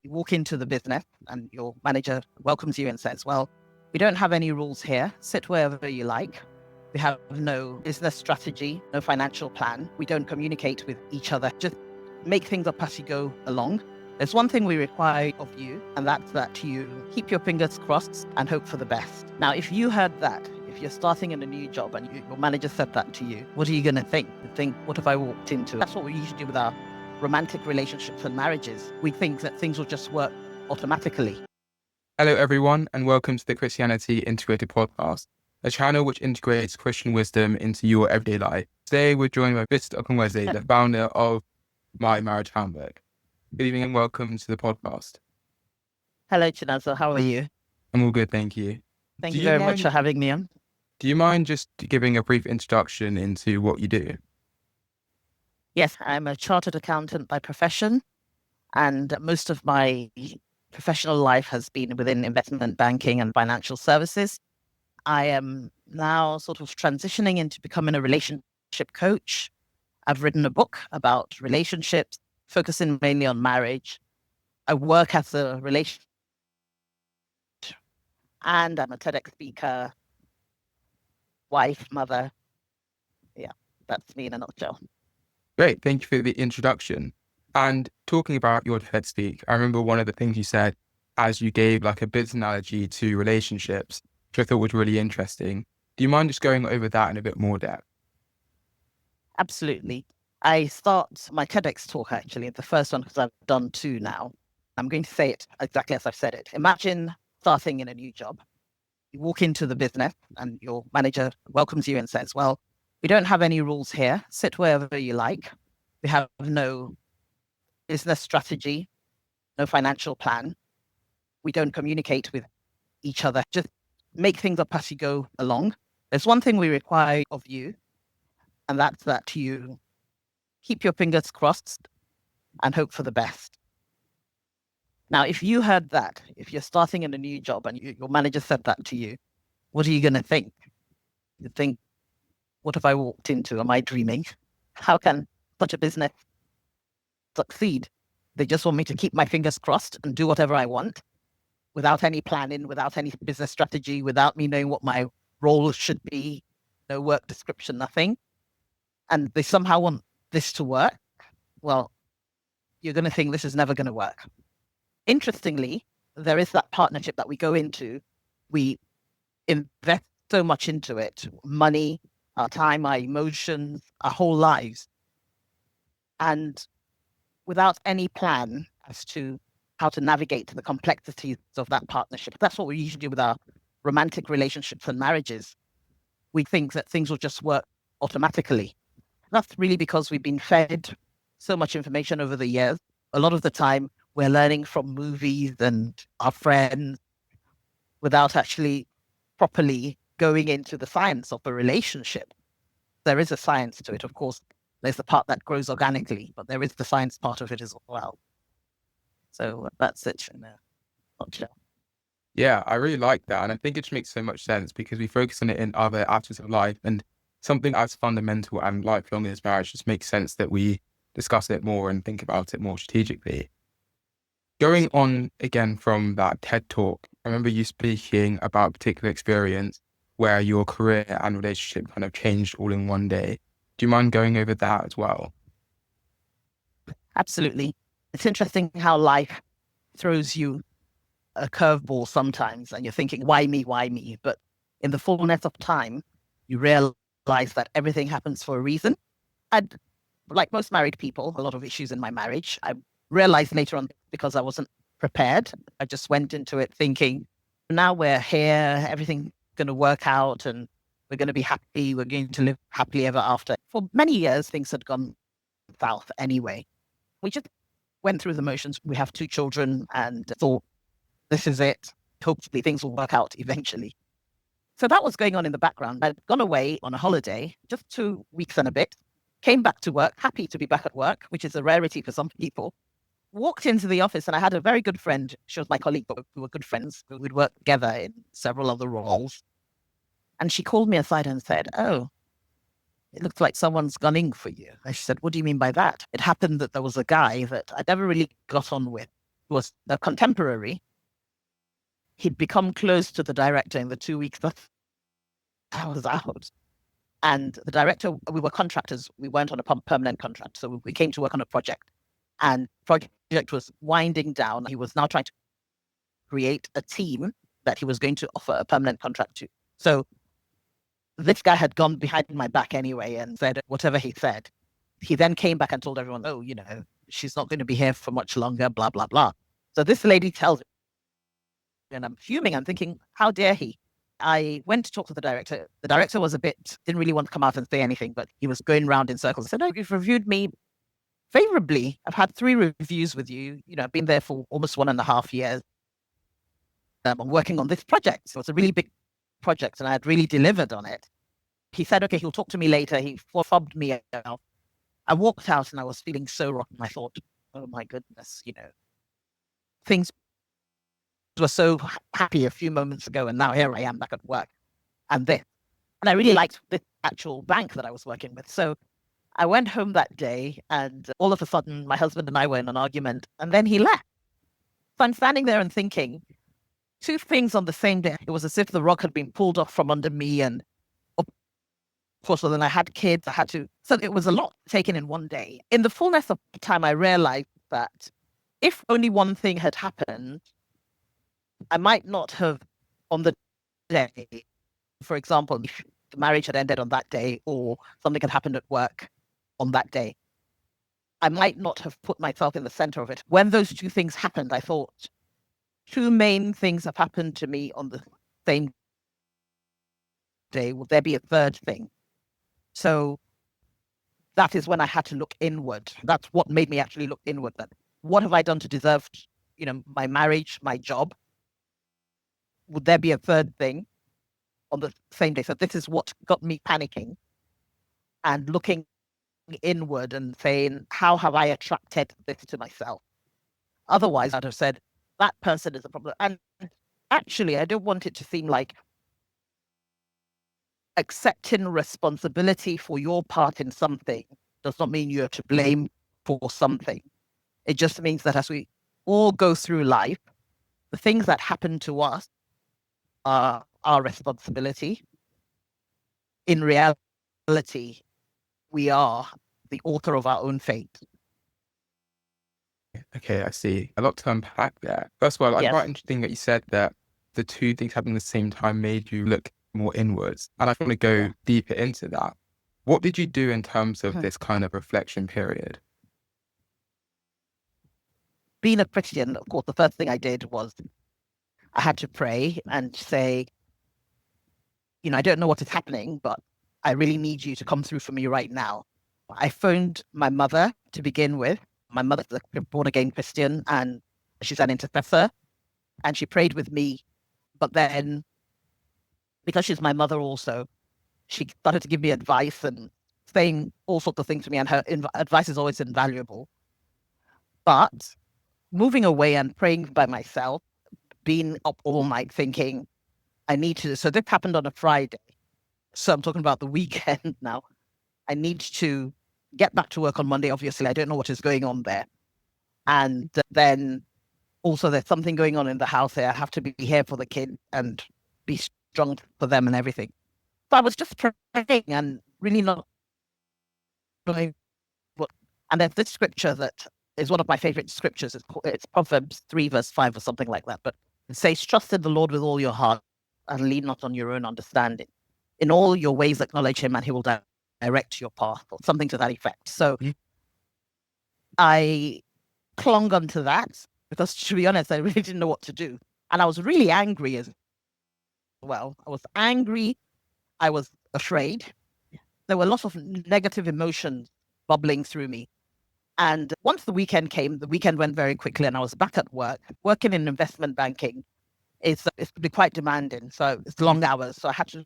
You walk into the business and your manager welcomes you and says, well, we don't have any rules here. Sit wherever you like. We have no business strategy, no financial plan. We don't communicate with each other. Just make things up as you go along. There's one thing we require of you, and that's that you keep your fingers crossed and hope for the best. Now, if you heard that, if you're starting in a new job and your manager said that to you, what are you going to think? You think, what have I walked into? That's what we usually do with our romantic relationships and marriages. We think that things will just work automatically. Hello, everyone, and welcome to the Christianity Integrated Podcast, a channel which integrates Christian wisdom into your everyday life. Today, we're joined by Funmi Okonweze, the founder of My Marriage Handbook. Good evening and welcome to the podcast. Hello, Chinazo. How are you? I'm all good, thank you. Thank you very much for having me on. Do you mind just giving a brief introduction into what you do? Yes, I'm a chartered accountant by profession, and most of my professional life has been within investment banking and financial services. I am now sort of transitioning into becoming a relationship coach. I've written a book about relationships, focusing mainly on marriage. I work as a relationship, and I'm a TEDx speaker, wife, mother. Yeah, that's me in a nutshell. Great, thank you for the introduction. And talking about your TED speak, I remember one of the things you said as you gave like a business analogy to relationships, which I thought was really interesting. Do you mind just going over that in a bit more depth? Absolutely. I start my TEDx talk, actually, the first one, because I've done two now. I'm going to say it exactly as I've said it. Imagine starting in a new job. You walk into the business and your manager welcomes you and says, well, we don't have any rules here. Sit wherever you like. We have no business strategy, no financial plan. We don't communicate with each other. Just make things up as you go along. There's one thing we require of you, and that's that you keep your fingers crossed and hope for the best. Now, if you heard that, if you're starting in a new job and your manager said that to you, what are you going to think? You think, what have I walked into? Am I dreaming? How can such a business succeed? They just want me to keep my fingers crossed and do whatever I want without any planning, without any business strategy, without me knowing what my role should be, no work description, nothing. And they somehow want this to work. Well, you're going to think this is never going to work. Interestingly, there is that partnership that we go into. We invest so much into it, money, our time, our emotions, our whole lives. And without any plan as to how to navigate the complexities of that partnership. That's what we usually do with our romantic relationships and marriages. We think that things will just work automatically. That's really because we've been fed so much information over the years. A lot of the time, we're learning from movies and our friends without actually properly going into the science of a relationship. There is a science to it, of course. There's the part that grows organically, but there is the science part of it as well. So that's it in a nutshell. Yeah, I really like that. And I think it just makes so much sense because we focus on it in other aspects of life, and something as fundamental and lifelong as marriage just makes sense that we discuss it more and think about it more strategically. Going on again from that TED talk, I remember you speaking about a particular experience where your career and relationship kind of changed all in one day. Do you mind going over that as well? Absolutely. It's interesting how life throws you a curveball sometimes, and you're thinking, why me, why me? But in the fullness of time, you realize that everything happens for a reason. And like most married people, a lot of issues in my marriage, I realized later on because I wasn't prepared. I just went into it thinking, now we're here, everything's going to work out and we're going to be happy. We're going to live happily ever after. For many years, things had gone south anyway. We just went through the motions. We have two children and thought, this is it. Hopefully things will work out eventually. So that was going on in the background. I'd gone away on a holiday, just 2 weeks and a bit, came back to work, happy to be back at work, which is a rarity for some people. Walked into the office and I had a very good friend. She was my colleague, but we were good friends. We'd worked together in several other roles. And she called me aside and said, oh, it looks like someone's gunning for you. And she said, what do you mean by that? It happened that there was a guy that I never really got on with. was a contemporary. He'd become close to the director in the 2 weeks that I was out. And the director, we were contractors. We weren't on a permanent contract. So we came to work on a project. And project was winding down. He was now trying to create a team that he was going to offer a permanent contract to. So this guy had gone behind my back anyway and said whatever he said. He then came back and told everyone, oh, she's not going to be here for much longer, blah, blah, blah. So this lady tells me, and I'm fuming. I'm thinking, how dare he? I went to talk to the director. The director was didn't really want to come out and say anything, but he was going round in circles. I said, no, you've reviewed me favorably. I've had 3 reviews with you. I've been there for almost 1.5 years. I'm working on this project. So it's a really big project and I had really delivered on it. He said, okay, he'll talk to me later. He fobbed me out. I walked out and I was feeling so rotten. I thought, oh my goodness, things were so happy a few moments ago and now here I am back at work and this. And I really liked this actual bank that I was working with. So I went home that day and all of a sudden my husband and I were in an argument and then he left. So I'm standing there and thinking 2 things on the same day. It was as if the rug had been pulled off from under me. And of course, then I had kids. So it was a lot taken in one day. In the fullness of time, I realized that if only one thing had happened, I might not have on the day, for example, if the marriage had ended on that day or something had happened at work on that day, I might not have put myself in the center of it. When those 2 things happened, I thought, 2 main things have happened to me on the same day. Will there be a third thing? So that is when I had to look inward. That's what made me actually look inward. That what have I done to deserve, my marriage, my job? Would there be a third thing on the same day? So this is what got me panicking and looking inward and saying, how have I attracted this to myself? Otherwise, I'd have said, that person is a problem. And actually, I don't want it to seem like accepting responsibility for your part in something does not mean you're to blame for something. It just means that as we all go through life, the things that happen to us are our responsibility. In reality, we are the author of our own fate. Okay, I see. A lot to unpack there. First of all, Yes. quite interesting that you said that the 2 things happening at the same time made you look more inwards. And I want to go deeper into that. What did you do in terms of this kind of reflection period? Being a Christian, of course, the first thing I did was I had to pray and say, I don't know what is happening, but I really need you to come through for me right now. I phoned my mother to begin with. My mother's a born-again Christian and she's an intercessor and she prayed with me. But then, because she's my mother also, she started to give me advice and saying all sorts of things to me, and her advice is always invaluable. But moving away and praying by myself, being up all night thinking, I need to. So this happened on a Friday. So I'm talking about the weekend now. I need to get back to work on Monday. Obviously, I don't know what is going on there. And then also there's something going on in the house here. I have to be here for the kid and be strong for them and everything. So I was just praying and really not knowing what. And there's this scripture that is one of my favorite scriptures. It's Proverbs 3 verse 5 or something like that. But it says, trust in the Lord with all your heart and lean not on your own understanding. In all your ways acknowledge him and he will direct your path, or something to that effect. So I clung onto that because, to be honest, I really didn't know what to do. And I was really angry as well. I was angry. I was afraid. There were lots of negative emotions bubbling through me. And once the weekend came, the weekend went very quickly and I was back at work. Working in investment banking it's quite demanding. So it's long hours. So I had to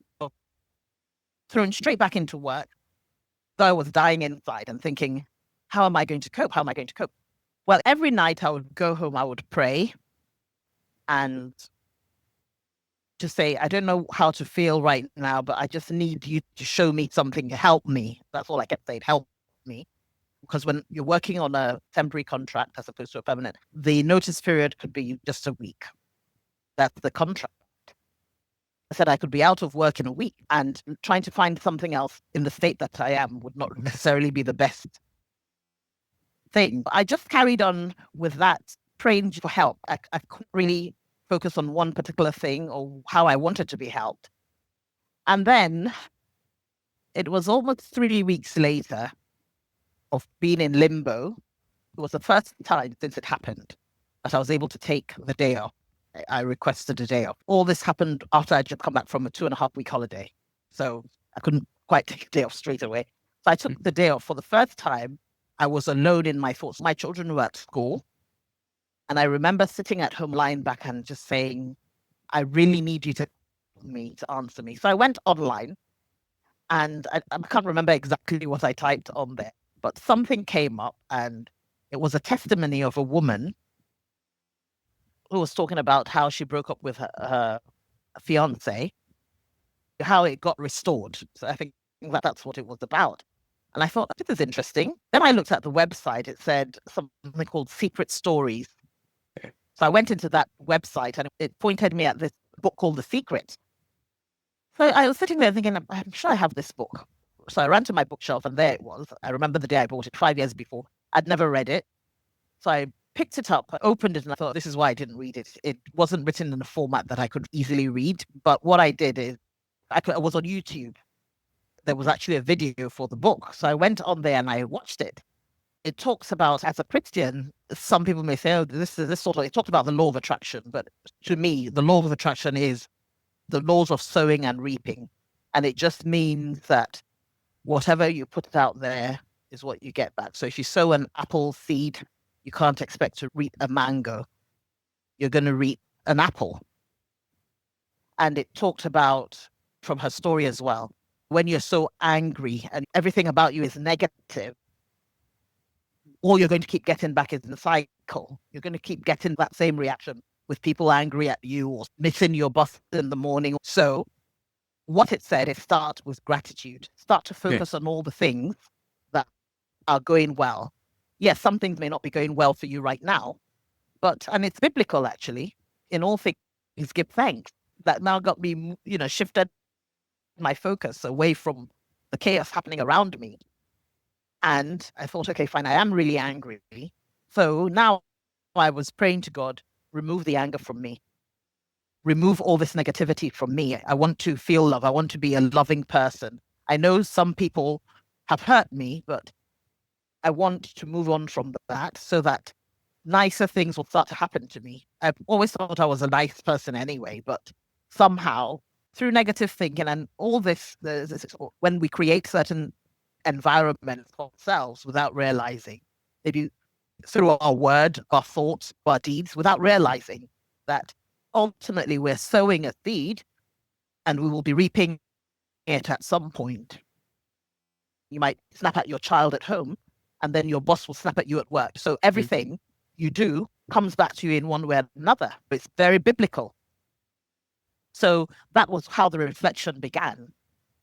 thrown straight back into work. So I was dying inside and thinking, how am I going to cope? How am I going to cope? Well, every night I would go home, I would pray and to say, I don't know how to feel right now, but I just need you to show me something, help me. That's all I kept saying, help me. because when you're working on a temporary contract as opposed to a permanent, the notice period could be just a week. That's the contract. I said I could be out of work in a week, and trying to find something else in the state that I am would not necessarily be the best thing. But I just carried on with that, praying for help. I couldn't really focus on one particular thing or how I wanted to be helped. And then it was almost 3 weeks later of being in limbo. It was the first time since it happened that I was able to take the day off. I requested a day off. All this happened after I'd just come back from a 2.5 week holiday. So I couldn't quite take a day off straight away. So I took the day off. For the first time, I was alone in my thoughts. My children were at school. And I remember sitting at home, lying back and just saying, I really need you to answer me. So I went online, and I can't remember exactly what I typed on there, but something came up, and it was a testimony of a woman who was talking about how she broke up with her fiance, how it got restored. So I think that's what it was about. And I thought, this is interesting. Then I looked at the website. It said something called Secret Stories. So I went into that website, and it pointed me at this book called The Secret. So I was sitting there thinking, I'm sure I have this book. So I ran to my bookshelf, and there it was. I remember the day I bought it 5 years before. I'd never read it. So I picked it up, I opened it, and I thought, this is why I didn't read it. It wasn't written in a format that I could easily read. But what I did is, I was on YouTube. There was actually a video for the book. So I went on there and I watched it. It talks about, as a Christian, some people may say, oh, this sort of, it talked about the law of attraction. But to me, the law of attraction is the laws of sowing and reaping. And it just means that whatever you put out there is what you get back. So if you sow an apple seed, you can't expect to reap a mango. You're going to reap an apple. And it talked about, from her story as well, when you're so angry and everything about you is negative, all you're going to keep getting back is the cycle. You're going to keep getting that same reaction with people angry at you or missing your bus in the morning. So what it said is, start with gratitude. Start to focus on all the things that are going well. Yes, some things may not be going well for you right now, and it's biblical actually. In all things, give thanks. That now got me, shifted my focus away from the chaos happening around me. And I thought, okay, fine, I am really angry. So now I was praying to God, remove the anger from me. Remove all this negativity from me. I want to feel love. I want to be a loving person. I know some people have hurt me, but I want to move on from that so that nicer things will start to happen to me. I've always thought I was a nice person anyway, but somehow through negative thinking and all this, when we create certain environments for ourselves without realizing, maybe through our word, our thoughts, our deeds, without realizing that ultimately we're sowing a seed and we will be reaping it at some point. You might snap at your child at home, and then your boss will snap at you at work. So everything you do comes back to you in one way or another. It's very biblical. So that was how the reflection began.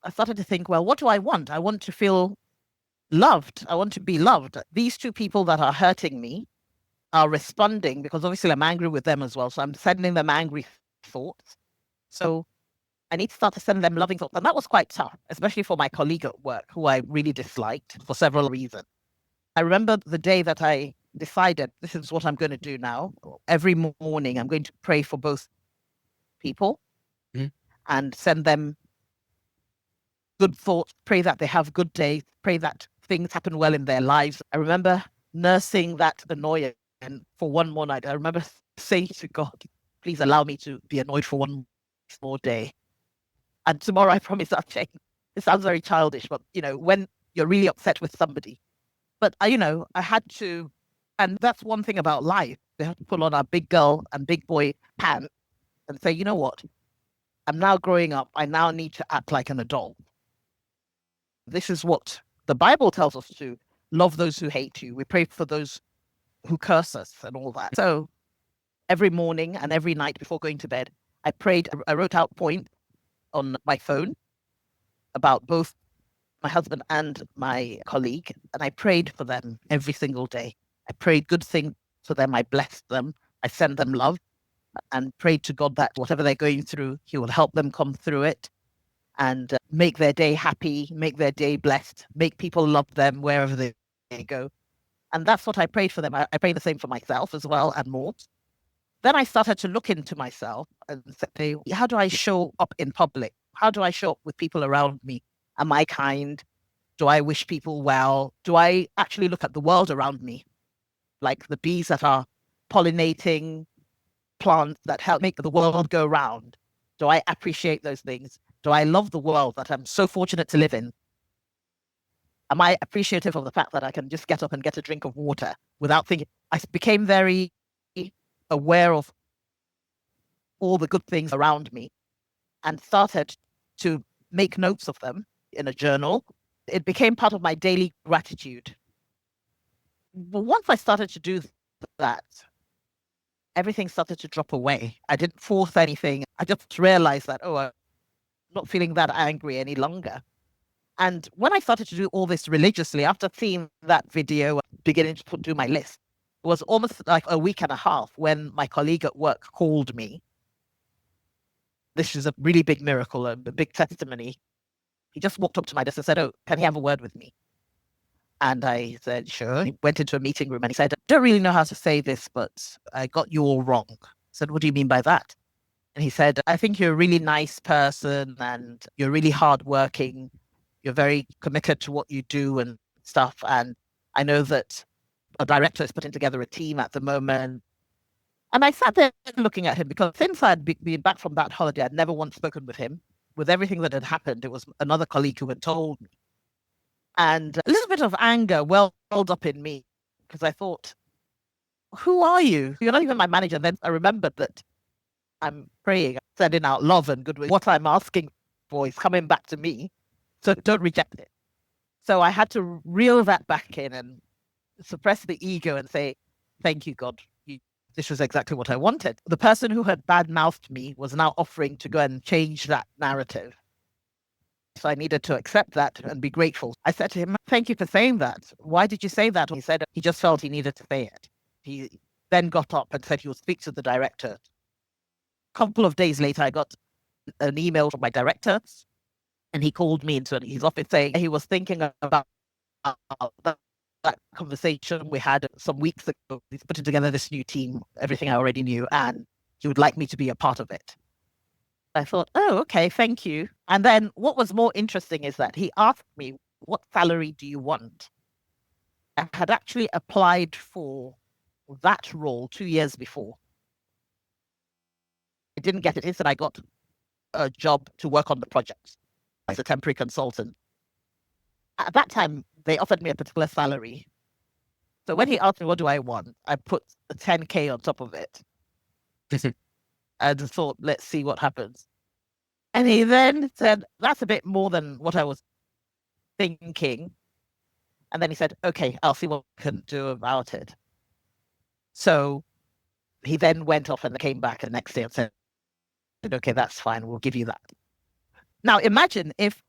I started to think, well, what do I want? I want to feel loved. I want to be loved. These two people that are hurting me are responding because obviously I'm angry with them as well. So I'm sending them angry thoughts. So I need to start to send them loving thoughts. And that was quite tough, especially for my colleague at work, who I really disliked for several reasons. I remember the day that I decided this is what I'm going to do now. Every morning, I'm going to pray for both people and send them good thoughts, pray that they have good days, pray that things happen well in their lives. I remember nursing that annoyance for one more night. I remember saying to God, please allow me to be annoyed for one more day. And tomorrow I promise I'll change. It sounds very childish, but when you're really upset with somebody. But I had to, and that's one thing about life. We have to pull on our big girl and big boy pants and say, you know what? I'm now growing up. I now need to act like an adult. This is what the Bible tells us to love those who hate you. We pray for those who curse us and all that. So every morning and every night before going to bed, I wrote out points on my phone about both my husband and my colleague, and I prayed for them every single day. I prayed good things for them. I blessed them. I sent them love and prayed to God that whatever they're going through, He will help them come through it and make their day happy, make their day blessed, make people love them wherever they go. And that's what I prayed for them. I prayed the same for myself as well and more. Then I started to look into myself and say, how do I show up in public? How do I show up with people around me? Am I kind? Do I wish people well? Do I actually look at the world around me? Like the bees that are pollinating plants that help make the world go round. Do I appreciate those things? Do I love the world that I'm so fortunate to live in? Am I appreciative of the fact that I can just get up and get a drink of water without thinking? I became very aware of all the good things around me and started to make notes of them in a journal. It became part of my daily gratitude. But once I started to do that, everything started to drop away. I didn't force anything. I just realized that, oh, I'm not feeling that angry any longer. And when I started to do all this religiously, after seeing that video, beginning to do my list, it was almost like a week and a half when my colleague at work called me. This is a really big miracle, a big testimony. He just walked up to my desk and said, oh, can he have a word with me? And I said, sure. He went into a meeting room and he said, I don't really know how to say this, but I got you all wrong. I said, what do you mean by that? And he said, I think you're a really nice person and you're really hardworking. You're very committed to what you do and stuff. And I know that a director is putting together a team at the moment. And I sat there looking at him because since I'd been back from that holiday, I'd never once spoken with him. With everything that had happened, it was another colleague who had told me. And a little bit of anger welled up in me because I thought, who are you? You're not even my manager. And then I remembered that I'm praying, sending out love and goodwill. What I'm asking for is coming back to me. So don't reject it. So I had to reel that back in and suppress the ego and say, thank you, God. This was exactly what I wanted. The person who had bad-mouthed me was now offering to go and change that narrative. So I needed to accept that and be grateful. I said to him, thank you for saying that. Why did you say that? He said he just felt he needed to say it. He then got up and said he would speak to the director. A couple of days later, I got an email from my director, and he called me into his office saying he was thinking about that conversation we had some weeks ago. He's putting together this new team, everything I already knew, and he would like me to be a part of it. I thought, oh, okay, thank you. And then what was more interesting is that he asked me, what salary do you want? I had actually applied for that role 2 years before. I didn't get it. Instead, I got a job to work on the project as a temporary consultant. At that time, they offered me a particular salary. So when he asked me, what do I want? I put a 10K on top of it. And thought, let's see what happens. And he then said, that's a bit more than what I was thinking. And then he said, okay, I'll see what I can do about it. So he then went off and came back the next day and said, okay, that's fine. We'll give you that. Now, imagine if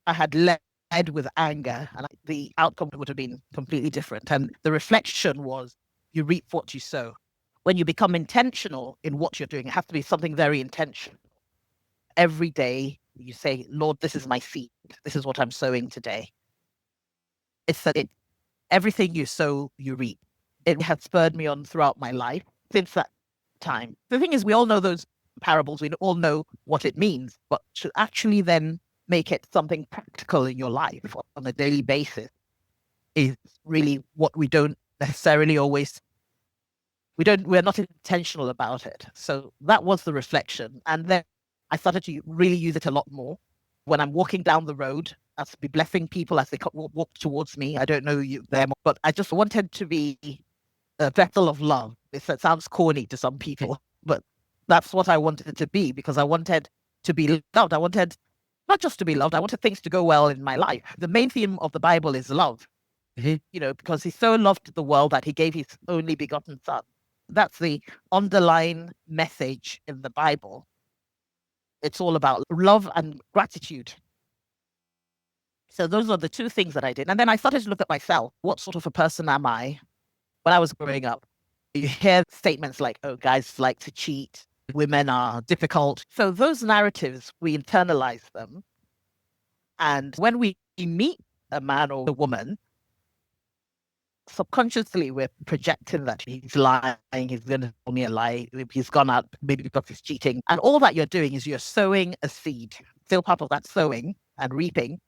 I had led with anger and the outcome would have been completely different. And the reflection was, you reap what you sow. When you become intentional in what you're doing, it has to be something very intentional. Every day you say, Lord, this is my seed. This is what I'm sowing today. It's that everything you sow, you reap. It has spurred me on throughout my life since that time. The thing is, we all know those parables. We all know what it means, but to actually then make it something practical in your life on a daily basis is really what we don't necessarily always, we're not intentional about it. So that was the reflection. And then I started to really use it a lot more. When I'm walking down the road, I'll be blessing people as they walk towards me. I don't know them, but I just wanted to be a vessel of love. It sounds corny to some people, but that's what I wanted it to be, because I wanted to be loved. I wanted not just to be loved, I wanted things to go well in my life. The main theme of the Bible is love, because he so loved the world that he gave his only begotten son. That's the underlying message in the Bible. It's all about love and gratitude. So those are the two things that I did. And then I started to look at myself. What sort of a person am I? When I was growing up, you hear statements like, oh, guys like to cheat, women are difficult. So those narratives, we internalize them. And when we meet a man or a woman, subconsciously we're projecting that he's lying, he's going to tell me a lie, he's gone out maybe because he's cheating. And all that you're doing is you're sowing a seed, still part of that sowing and reaping.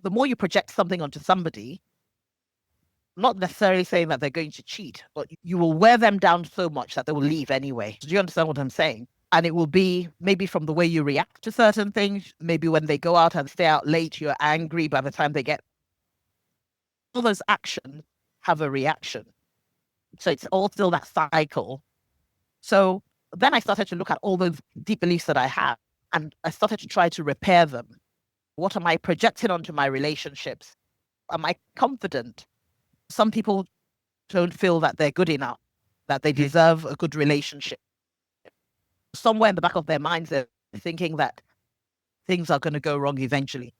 The more you project something onto somebody, not necessarily saying that they're going to cheat, but you will wear them down so much that they will leave anyway. Do you understand what I'm saying? And it will be maybe from the way you react to certain things. Maybe when they go out and stay out late, you're angry by the time they get. All those actions have a reaction. So it's all still that cycle. So then I started to look at all those deep beliefs that I have, and I started to try to repair them. What am I projecting onto my relationships? Am I confident? Some people don't feel that they're good enough, that they deserve a good relationship. Somewhere in the back of their minds, they're thinking that things are going to go wrong eventually.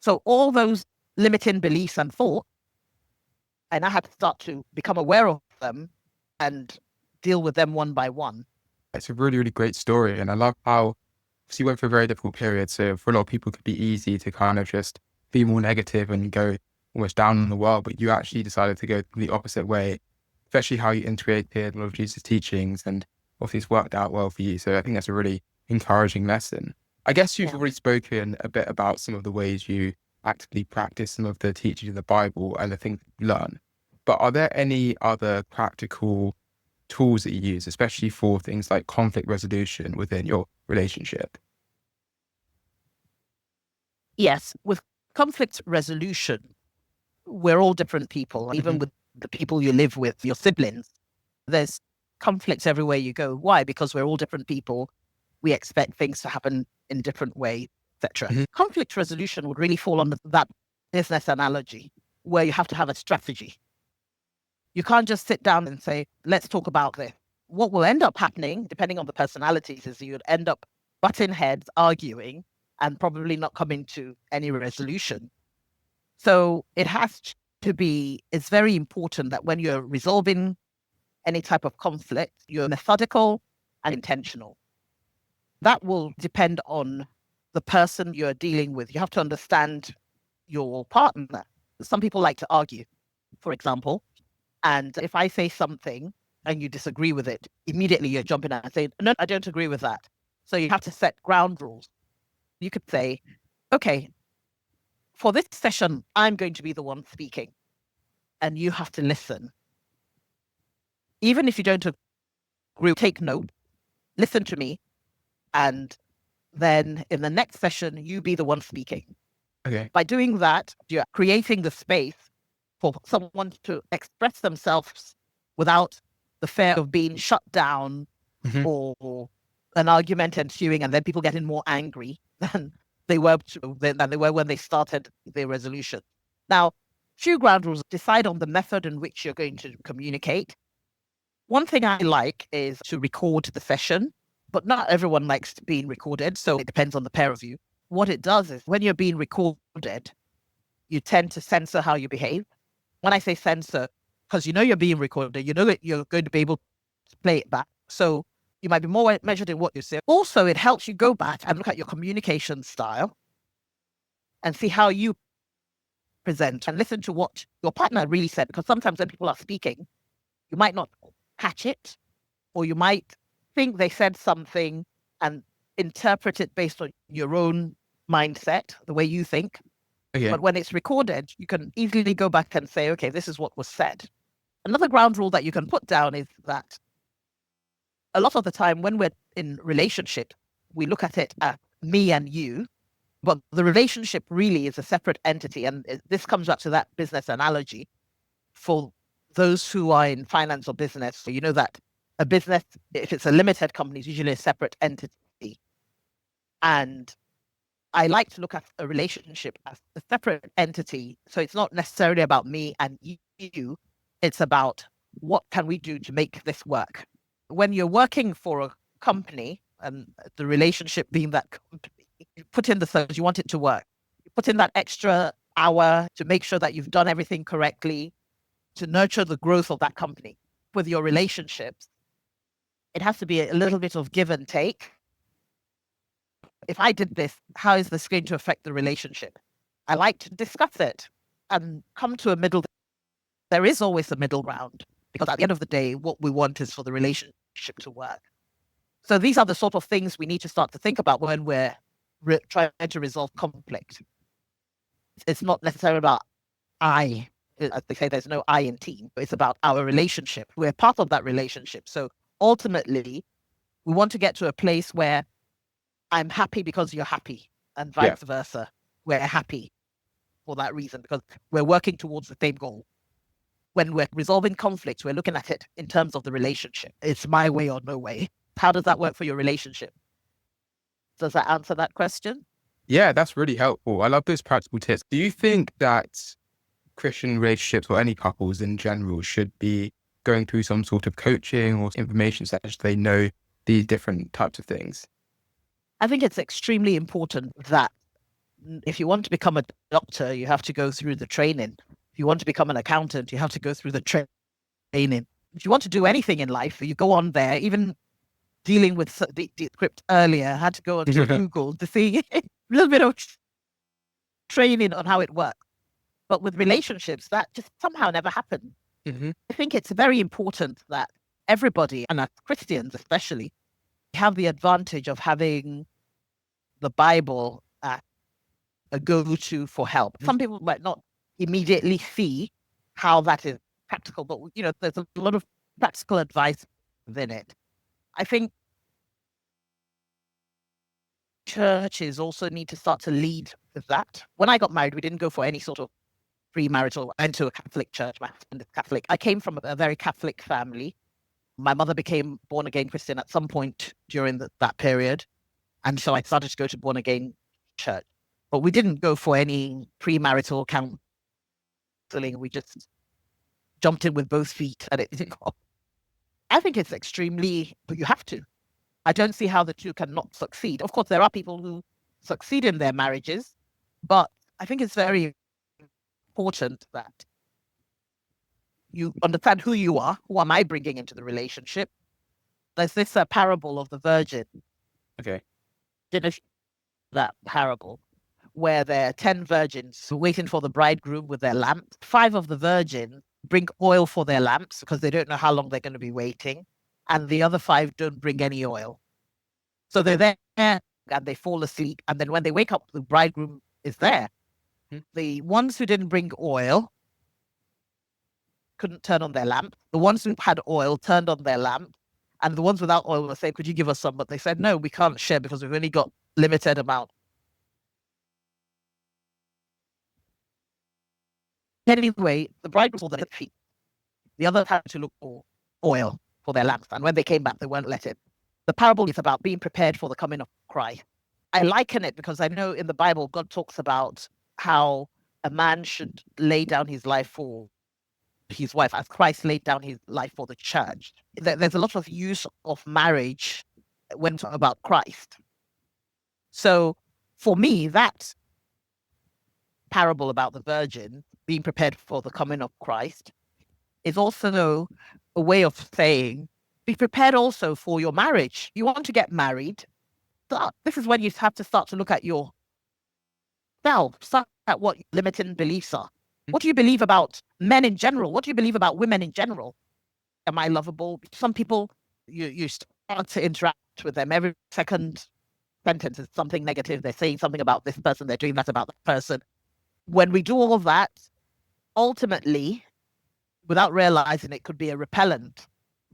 So all those limiting beliefs and thoughts, and I had to start to become aware of them and deal with them one by one. It's a really, really great story. And I love how you went through a very difficult period. So for a lot of people, it could be easy to kind of just be more negative and go almost down on the world, but you actually decided to go the opposite way, especially how you integrated a lot of Jesus' teachings, and obviously it's worked out well for you. So I think that's a really encouraging lesson. I guess you've already spoken a bit about some of the ways you actively practice some of the teachings of the Bible and the things you learn. But are there any other practical tools that you use, especially for things like conflict resolution within your relationship? Yes, with conflict resolution, we're all different people, even with the people you live with, your siblings. There's conflicts everywhere you go. Why? Because we're all different people. We expect things to happen in different ways, etc. Conflict resolution would really fall under that business analogy where you have to have a strategy. You can't just sit down and say, let's talk about this. What will end up happening, depending on the personalities, is you'd end up butting heads, arguing, and probably not coming to any resolution. So it has to be, it's very important that when you're resolving any type of conflict, you're methodical and intentional. That will depend on the person you're dealing with. You have to understand your partner. Some people like to argue, for example. And if I say something and you disagree with it, immediately you're jumping out and saying, no, I don't agree with that. So you have to set ground rules. You could say, okay, for this session, I'm going to be the one speaking, and you have to listen. Even if you don't agree, take note, listen to me, and then in the next session, you be the one speaking. Okay. By doing that, you're creating the space for someone to express themselves without the fear of being shut down or an argument ensuing, and then people getting more angry than they were when they started the resolution. Now, few ground rules: decide on the method in which you're going to communicate. One thing I like is to record the session, but not everyone likes being recorded, so it depends on the pair of you. What it does is when you're being recorded, you tend to censor how you behave. When I say censor, because you know you're being recorded, you know that you're going to be able to play it back. So you might be more measured in what you say. Also, it helps you go back and look at your communication style and see how you present and listen to what your partner really said. Because sometimes when people are speaking, you might not catch it, or you might think they said something and interpret it based on your own mindset, the way you think. Okay. But when it's recorded, you can easily go back and say, okay, this is what was said. Another ground rule that you can put down is that a lot of the time when we're in relationship, we look at it as me and you, but the relationship really is a separate entity. And this comes back to that business analogy. For those who are in finance or business, so you know that a business, if it's a limited company, is usually a separate entity. And I like to look at a relationship as a separate entity. So it's not necessarily about me and you. It's about what can we do to make this work. When you're working for a company, and the relationship being that company, you put in the service, you want it to work. You put in that extra hour to make sure that you've done everything correctly, to nurture the growth of that company. With your relationships, it has to be a little bit of give and take. If I did this, how is this going to affect the relationship? I like to discuss it and come to a middle. There is always a middle ground, because at the end of the day, what we want is for the relationship to work. So these are the sort of things we need to start to think about when we're trying to resolve conflict. It's not necessarily about I, as they say, there's no I in team, but it's about our relationship. We're part of that relationship. So ultimately, we want to get to a place where I'm happy because you're happy, and vice versa. We're happy for that reason because we're working towards the same goal. When we're resolving conflicts, we're looking at it in terms of the relationship. It's my way or no way. How does that work for your relationship? Does that answer that question? Yeah, that's really helpful. I love those practical tips. Do you think that Christian relationships or any couples in general should be going through some sort of coaching or information session so they know these different types of things? I think it's extremely important that if you want to become a doctor, you have to go through the training. If you want to become an accountant, you have to go through the training. If you want to do anything in life, you go on there. Even dealing with the script earlier, I had to go on to Google to see a little bit of training on how it works. But with relationships, that just somehow never happened. Mm-hmm. I think it's very important that everybody, and as Christians especially, have the advantage of having the Bible as a go-to for help. Some people might not immediately see how that is practical, but there's a lot of practical advice within it. I think churches also need to start to lead with that. When I got married, we didn't go for any sort of premarital. I went to a Catholic church. My husband is Catholic. I came from a very Catholic family. My mother became born again Christian at some point during that period. And so I started to go to born again church. But we didn't go for any premarital counseling. We just jumped in with both feet and it didn't go. I think it's extremely, but you have to. I don't see how the two cannot succeed. Of course, there are people who succeed in their marriages, but I think it's very important that you understand who you are. Who am I bringing into the relationship? There's this parable of the virgin. Okay. Didn't know that parable where there are 10 virgins waiting for the bridegroom with their lamps. 5 of the virgins bring oil for their lamps because they don't know how long they're going to be waiting. And the other 5 don't bring any oil. So they're there and they fall asleep. And then when they wake up, the bridegroom is there. The ones who didn't bring oil couldn't turn on their lamp. The ones who had oil turned on their lamp. And the ones without oil were saying, could you give us some? But they said, no, we can't share because we've only got limited amount. Anyway, the bridegroom saw their feet. The others had to look for oil for their lamps. And when they came back, they weren't let in. The parable is about being prepared for the coming of Christ. I liken it because I know in the Bible, God talks about how a man should lay down his life for his wife as Christ laid down his life for the church. There's a lot of use of marriage when talking about Christ. So for me, that parable about the virgin being prepared for the coming of Christ is also a way of saying, be prepared also for your marriage. You want to get married. This is when you have to start to look at yourself, start at what limiting beliefs are. What do you believe about men in general? What do you believe about women in general? Am I lovable? Some people, you start to interact with them. Every second sentence is something negative. They're saying something about this person. They're doing that about that person. When we do all of that, ultimately, without realizing it, could be a repellent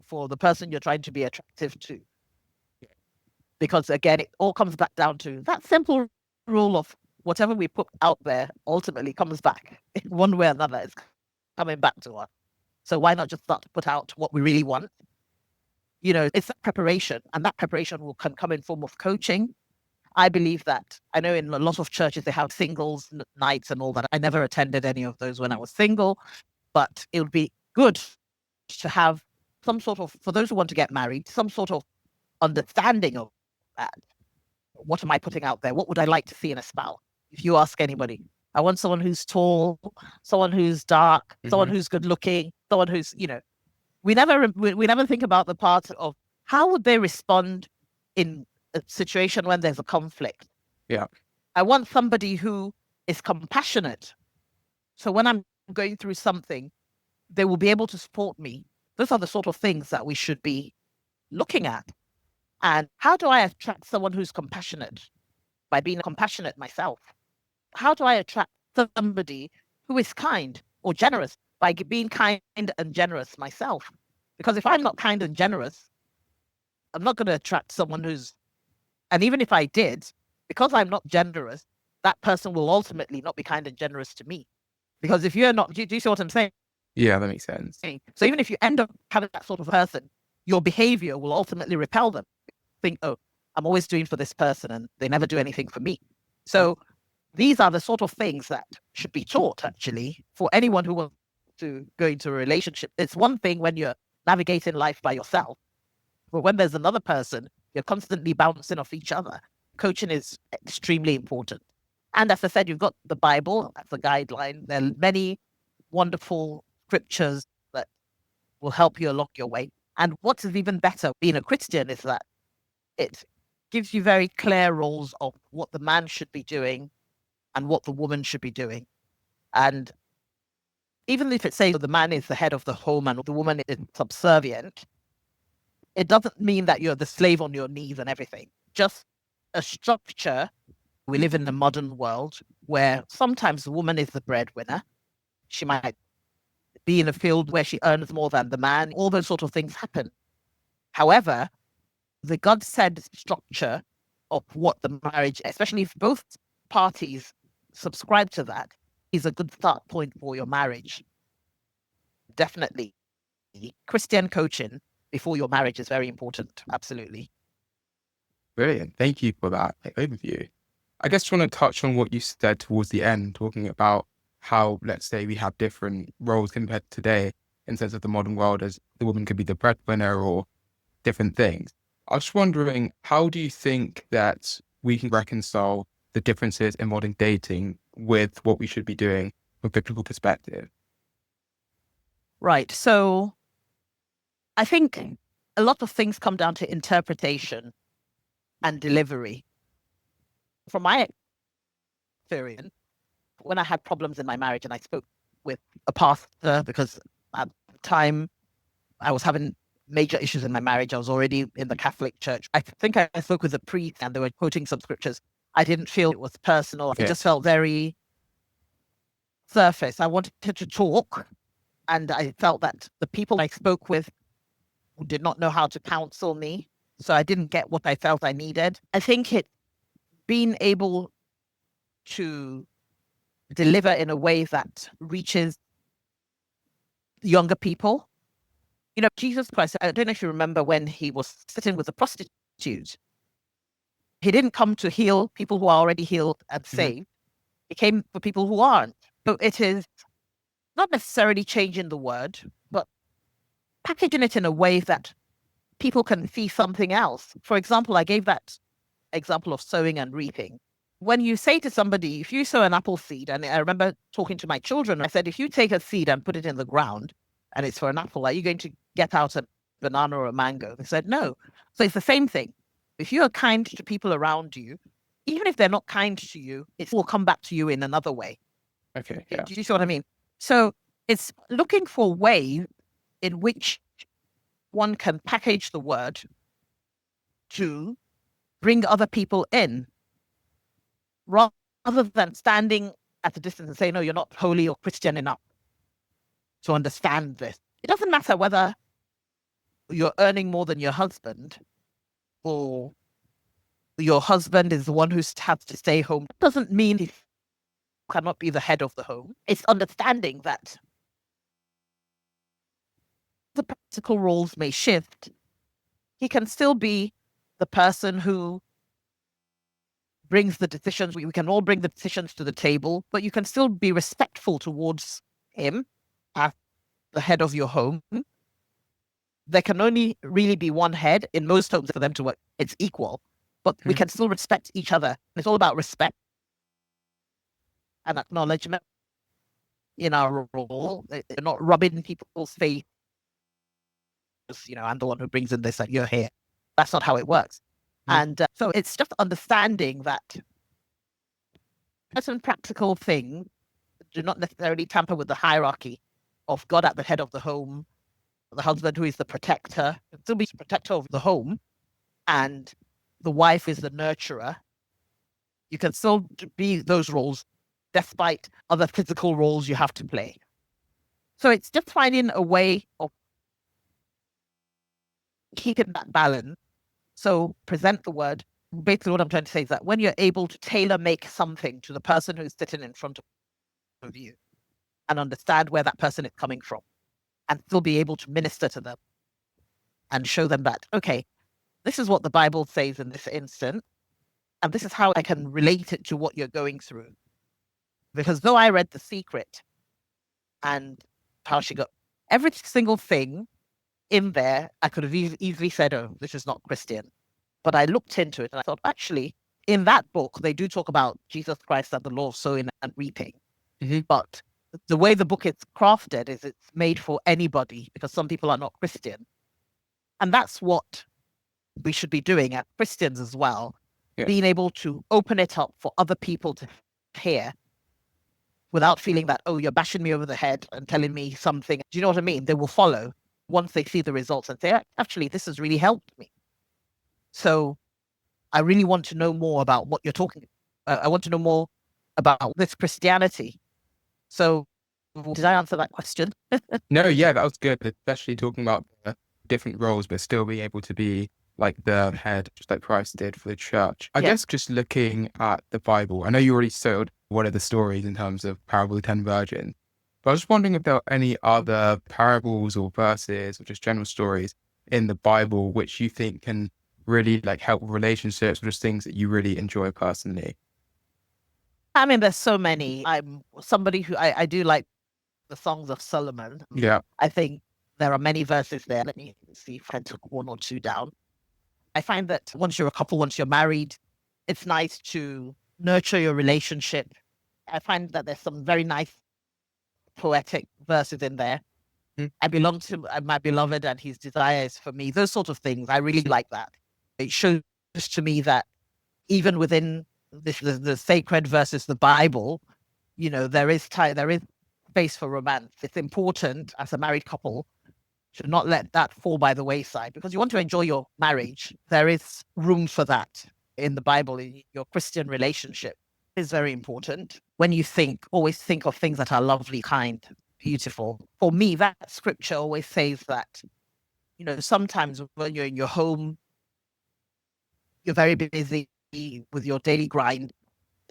for the person you're trying to be attractive to. Because again, it all comes back down to that simple rule of whatever we put out there ultimately comes back in one way or another. It's coming back to us. So why not just start to put out what we really want? It's that preparation, and that preparation can come in form of coaching. I believe that. I know in a lot of churches they have singles nights and all that. I never attended any of those when I was single, but it would be good to have some sort of, for those who want to get married, some sort of understanding of that. What am I putting out there? What would I like to see in a spouse? If you ask anybody, I want someone who's tall, someone who's dark, someone who's good looking, someone who's, we never think about the part of how would they respond in a situation when there's a conflict. Yeah. I want somebody who is compassionate. So when I'm going through something, they will be able to support me. Those are the sort of things that we should be looking at. And how do I attract someone who's compassionate? By being compassionate myself. How do I attract somebody who is kind or generous? By being kind and generous myself. Because if I'm not kind and generous, I'm not going to attract someone who's, and even if I did, because I'm not generous, that person will ultimately not be kind and generous to me. Because if you're not, do you see what I'm saying? Yeah, that makes sense. So even if you end up having that sort of person, your behavior will ultimately repel them. Think, oh, I'm always doing for this person and they never do anything for me. So these are the sort of things that should be taught, actually, for anyone who wants to go into a relationship. It's one thing when you're navigating life by yourself, but when there's another person, you're constantly bouncing off each other. Coaching is extremely important. And as I said, you've got the Bible as a guideline. There are many wonderful scriptures that will help you along your way. And what is even better being a Christian is that it gives you very clear roles of what the man should be doing and what the woman should be doing. And even if it says the man is the head of the home and the woman is subservient, it doesn't mean that you're the slave on your knees and everything. Just a structure. We live in the modern world where sometimes the woman is the breadwinner. She might be in a field where she earns more than the man. All those sort of things happen. However, the God-said structure of what the marriage, especially if both parties subscribe to that, is a good start point for your marriage. Definitely. Christian coaching before your marriage is very important. Absolutely. Brilliant. Thank you for that overview. I guess I want to touch on what you said towards the end, talking about how, let's say, we have different roles compared to today in terms of the modern world, as the woman could be the breadwinner or different things. I was wondering, how do you think that we can reconcile the differences in modern dating with what we should be doing from a biblical perspective? Right. So I think a lot of things come down to interpretation and delivery. From my experience, when I had problems in my marriage and I spoke with a pastor, because at the time I was having major issues in my marriage. I was already in the Catholic Church. I think I spoke with a priest and they were quoting some scriptures. I didn't feel it was personal. It just felt very surface. I wanted to talk, and I felt that the people I spoke with did not know how to counsel me. So I didn't get what I felt I needed. I think it being able to deliver in a way that reaches younger people. Jesus Christ, I don't know if you remember when he was sitting with a prostitute. He didn't come to heal people who are already healed and saved. He came for people who aren't. So it is not necessarily changing the word, but packaging it in a way that people can see something else. For example, I gave that example of sowing and reaping. When you say to somebody, if you sow an apple seed, and I remember talking to my children, I said, if you take a seed and put it in the ground and it's for an apple, are you going to get out a banana or a mango? They said, no. So it's the same thing. If you are kind to people around you, even if they're not kind to you, it will come back to you in another way. Okay. Yeah. Do you see what I mean? So it's looking for ways in which one can package the word to bring other people in, rather than standing at a distance and say, no, you're not holy or Christian enough to understand this. It doesn't matter whether you're earning more than your husband or your husband is the one who has to stay home. It doesn't mean he cannot be the head of the home. It's understanding that the practical roles may shift. He can still be the person who brings the decisions. We can all bring the decisions to the table, but you can still be respectful towards him as the head of your home. There can only really be one head in most homes for them to work. It's equal, but we can still respect each other. It's all about respect. an acknowledgement in our role. They're not rubbing people's face, I'm the one who brings in this and you're here. That's not how it works. And so it's just understanding that certain practical things do not necessarily tamper with the hierarchy of God at the head of the home, the husband who is the protector, still be the protector of the home, and the wife is the nurturer. You can still be those roles despite other physical roles you have to play. So it's just finding a way of keeping that balance. So present the word. Basically, what I'm trying to say is that when you're able to tailor make something to the person who's sitting in front of you and understand where that person is coming from and still be able to minister to them and show them that, okay, this is what the Bible says in this instance, and this is how I can relate it to what you're going through. Because though I read The Secret and how she got every single thing in there, I could have easily said, oh, this is not Christian. But I looked into it and I thought, actually, in that book, they do talk about Jesus Christ and the law of sowing and reaping. But the way the book is crafted is it's made for anybody because some people are not Christian. And that's what we should be doing as Christians as well, being able to open it up for other people to hear without feeling that, oh, you're bashing me over the head and telling me something. Do you know what I mean? They will follow once they see the results and say, actually, this has really helped me. So I really want to know more about what you're talking about. I want to know more about this Christianity. So did I answer that question? No, yeah, that was good, especially talking about the different roles, but still being able to be like the head, just like Christ did for the church. I guess just looking at the Bible, I know you already told one of the stories in terms of Parable of the 10 Virgins, but I was just wondering if there are any other parables or verses or just general stories in the Bible which you think can really like help with relationships or just things that you really enjoy personally. I mean, there's so many. I'm somebody who I do like the Songs of Solomon. Yeah. I think there are many verses there. Let me see if I took one or two down. I find that once you're a couple, once you're married, it's nice to nurture your relationship. I find that there's some very nice poetic verses in there. I belong to my beloved and his desires for me. Those sort of things. I really like that. It shows to me that even within the sacred versus the Bible, there is space for romance. It's important as a married couple to not let that fall by the wayside because you want to enjoy your marriage. There is room for that in the Bible, in your Christian relationship. It is very important. When you think, always think of things that are lovely, kind, beautiful. For me, that scripture always says that, sometimes when you're in your home, you're very busy with your daily grind.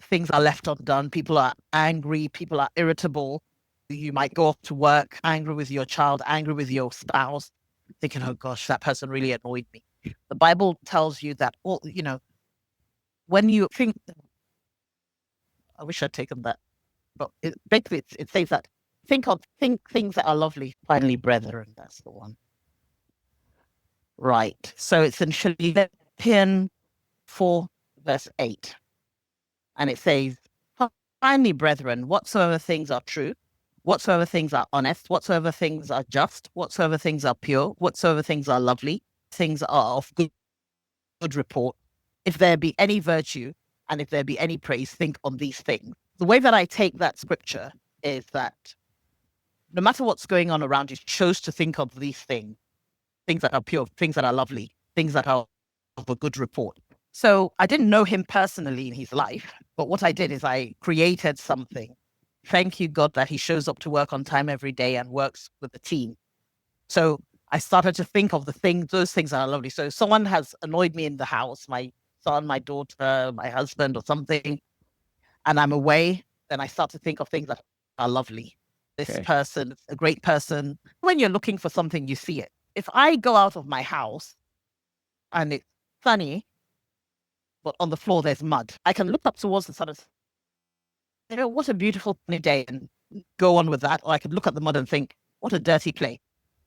Things are left undone. People are angry. People are irritable. You might go off to work angry with your child, angry with your spouse, thinking, oh gosh, that person really annoyed me. The Bible tells you that, when you think, I wish I'd taken that, but basically it says that think things that are lovely. Finally, brethren, that's the one. Right. So it's in Philippians 4, verse 8. And it says, finally, brethren, whatsoever things are true, whatsoever things are honest, whatsoever things are just, whatsoever things are pure, whatsoever things are lovely, things are of good report. If there be any virtue and if there be any praise, think on these things. The way that I take that scripture is that no matter what's going on around you, chose to think of these things that are pure, things that are lovely, things that are of a good report. So I didn't know him personally in his life, but what I did is I created something. Thank you, God, that he shows up to work on time every day and works with the team. So I started to think of those things that are lovely. So if someone has annoyed me in the house, my son, my daughter, my husband or something, and I'm away, then I start to think of things that are lovely. This person, a great person. When you're looking for something, you see it. If I go out of my house and it's sunny, but on the floor there's mud, I can look up towards the sun and say, what a beautiful sunny day, and go on with that. Or I could look at the mud and think, what a dirty place.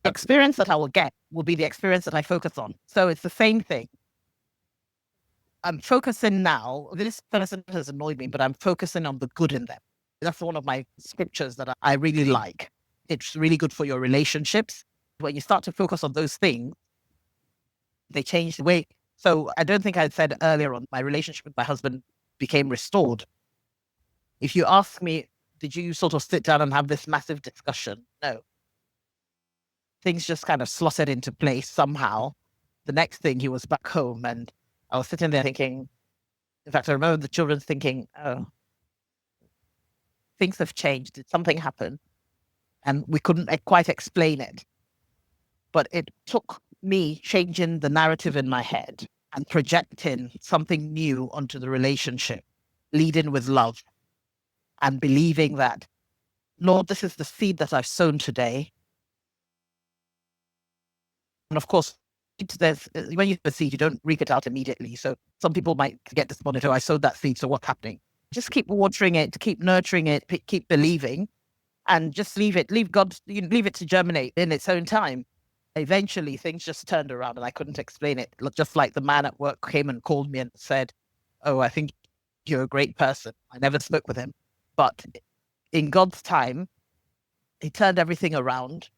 The experience that I will get will be the experience that I focus on. So it's the same thing. I'm focusing now, this person has annoyed me, but I'm focusing on the good in them. That's one of my scriptures that I really like. It's really good for your relationships. When you start to focus on those things, they change the way. So I don't think I said earlier on, my relationship with my husband became restored. If you ask me, did you sort of sit down and have this massive discussion? No. Things just kind of slotted into place somehow. The next thing, he was back home, and I was sitting there thinking, in fact, I remember the children thinking, oh, things have changed. Did something happen? And we couldn't quite explain it. But it took me changing the narrative in my head and projecting something new onto the relationship, leading with love and believing that, Lord, this is the seed that I've sown today. And of course, when you sow a seed, you don't reap it out immediately. So some people might get despondent, oh, I sowed that seed, so what's happening? Just keep watering it, keep nurturing it, keep believing, and just leave it to germinate in its own time. Eventually, things just turned around and I couldn't explain it. Just like the man at work came and called me and said, oh, I think you're a great person. I never spoke with him. But in God's time, he turned everything around.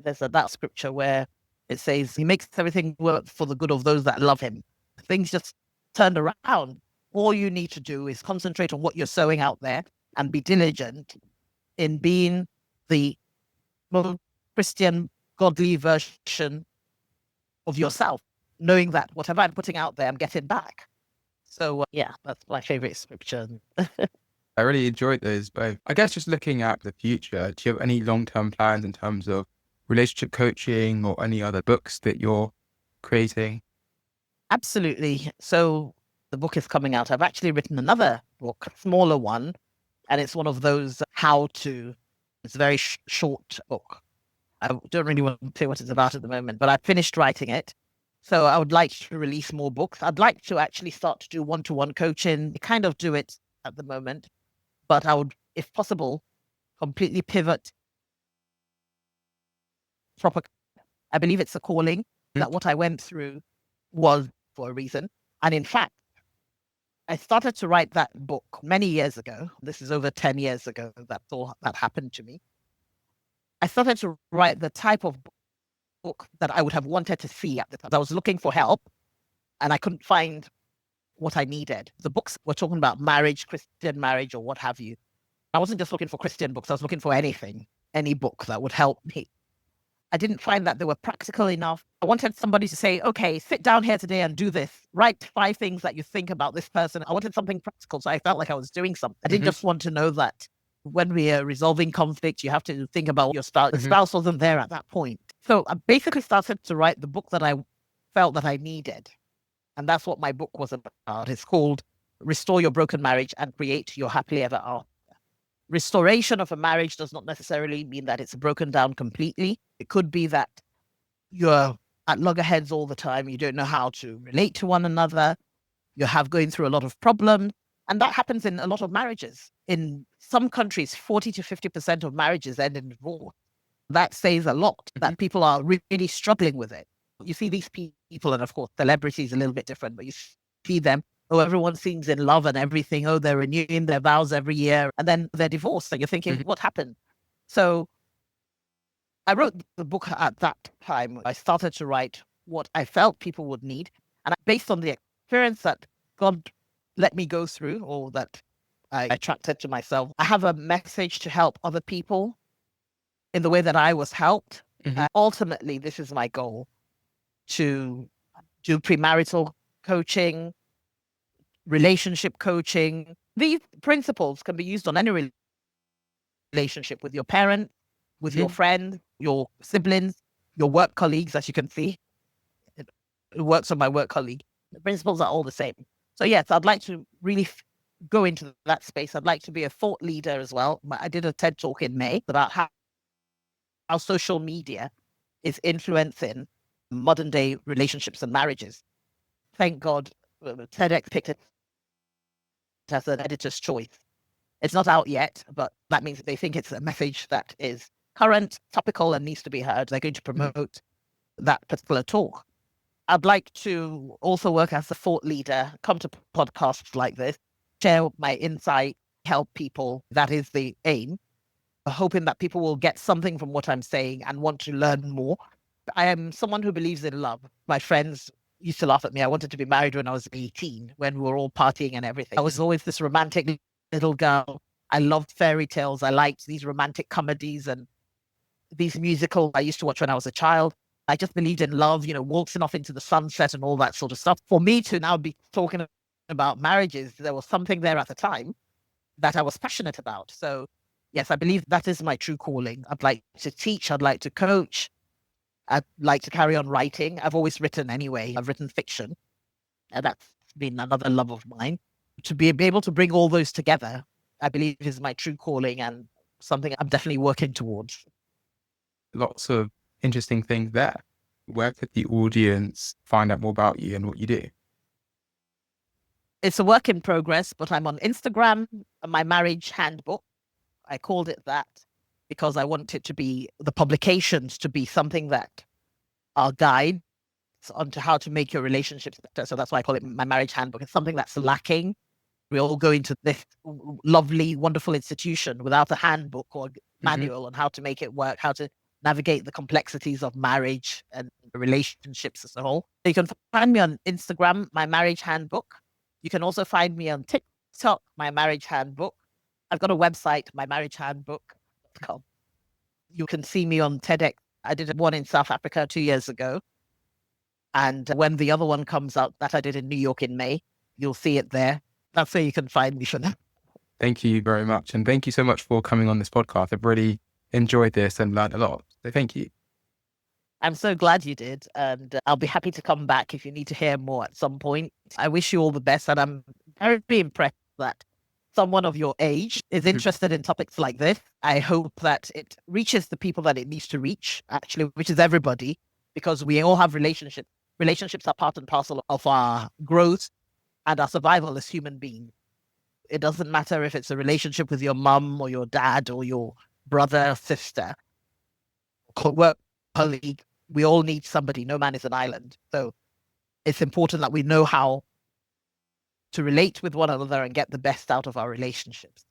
There's that scripture where it says he makes everything work for the good of those that love him. Things just turned around. All you need to do is concentrate on what you're sowing out there and be diligent in being the most Christian, godly version of yourself, knowing that whatever I'm putting out there, I'm getting back. So yeah, that's my favorite scripture. I really enjoyed those both. I guess just looking at the future, do you have any long-term plans in terms of relationship coaching or any other books that you're creating? Absolutely. So the book is coming out. I've actually written another book, a smaller one, and it's one of those how to. It's a very short book. I don't really want to say what it's about at the moment, but I finished writing it. So I would like to release more books. I'd like to actually start to do one-to-one coaching. I kind of do it at the moment, but I would, if possible, completely pivot proper. I believe it's a calling, that what I went through was for a reason. And in fact, I started to write that book many years ago. This is over 10 years ago that happened to me. I started to write the type of book that I would have wanted to see at the time. I was looking for help and I couldn't find what I needed. The books were talking about marriage, Christian marriage, or what have you. I wasn't just looking for Christian books. I was looking for anything, any book that would help me. I didn't find that they were practical enough. I wanted somebody to say, okay, sit down here today and do this. Write 5 things that you think about this person. I wanted something practical. So I felt like I was doing something. I didn't just want to know that when we are resolving conflict, you have to think about your spouse. The spouse wasn't there at that point. So I basically started to write the book that I felt that I needed. And that's what my book was about. It's called Restore Your Broken Marriage and Create Your Happily Ever After. Restoration of a marriage does not necessarily mean that it's broken down completely. It could be that you're at loggerheads all the time. You don't know how to relate to one another. You have going through a lot of problems. And that happens in a lot of marriages. In some countries, 40 to 50% of marriages end in divorce. That says a lot, that people are really struggling with it. You see these people, and of course, celebrities a little bit different, but you see them. Oh, everyone seems in love and everything. Oh, they're renewing their vows every year. And then they're divorced. And you're thinking, what happened? So I wrote the book at that time. I started to write what I felt people would need. And based on the experience that God let me go through, or that I attracted to myself, I have a message to help other people in the way that I was helped. Ultimately, this is my goal, to do premarital coaching, relationship coaching. These principles can be used on any relationship with your parent, with your friend, your siblings, your work colleagues, as you can see. It works on my work colleague. The principles are all the same. So yes, I'd like to really go into that space. I'd like to be a thought leader as well. I did a TED talk in May about how social media is influencing modern day relationships and marriages. Thank God TEDx picked it as an editor's choice. It's not out yet, but that means they think it's a message that is current, topical, and needs to be heard. They're going to promote that particular talk. I'd like to also work as a thought leader, come to podcasts like this, share my insight, help people. That is the aim. Hoping that people will get something from what I'm saying and want to learn more. I am someone who believes in love. My friends used to laugh at me. I wanted to be married when I was 18, when we were all partying and everything. I was always this romantic little girl. I loved fairy tales. I liked these romantic comedies and these musicals I used to watch when I was a child. I just believed in love, waltzing off into the sunset and all that sort of stuff. For me to now be talking about marriages, there was something there at the time that I was passionate about. So yes, I believe that is my true calling. I'd like to teach. I'd like to coach. I'd like to carry on writing. I've always written anyway. I've written fiction. And that's been another love of mine. To be able to bring all those together, I believe is my true calling and something I'm definitely working towards. Lots of interesting things there. Where could the audience find out more about you and what you do? It's a work in progress, but I'm on Instagram, My Marriage Handbook. I called it that because I want it to be the publications to be something that are guides onto how to make your relationships better. So that's why I call it My Marriage Handbook. It's something that's lacking. We all go into this lovely, wonderful institution without a handbook or manual on how to make it work, how to navigate the complexities of marriage and relationships as a whole. So you can find me on Instagram, My Marriage Handbook. You can also find me on TikTok, My Marriage Handbook. I've got a website, mymarriagehandbook.com. You can see me on TEDx. I did one in South Africa 2 years ago. And when the other one comes out that I did in New York in May, you'll see it there. That's where you can find me for now. Thank you very much. And thank you so much for coming on this podcast. I've really enjoyed this and learned a lot. So thank you. I'm so glad you did. And I'll be happy to come back if you need to hear more at some point. I wish you all the best. And I'm very impressed that someone of your age is interested in topics like this. I hope that it reaches the people that it needs to reach, actually, which is everybody, because we all have relationships. Relationships are part and parcel of our growth and our survival as human beings. It doesn't matter if it's a relationship with your mum or your dad or your brother, sister, work colleague. We all need somebody. No man is an island. So it's important that we know how to relate with one another and get the best out of our relationships.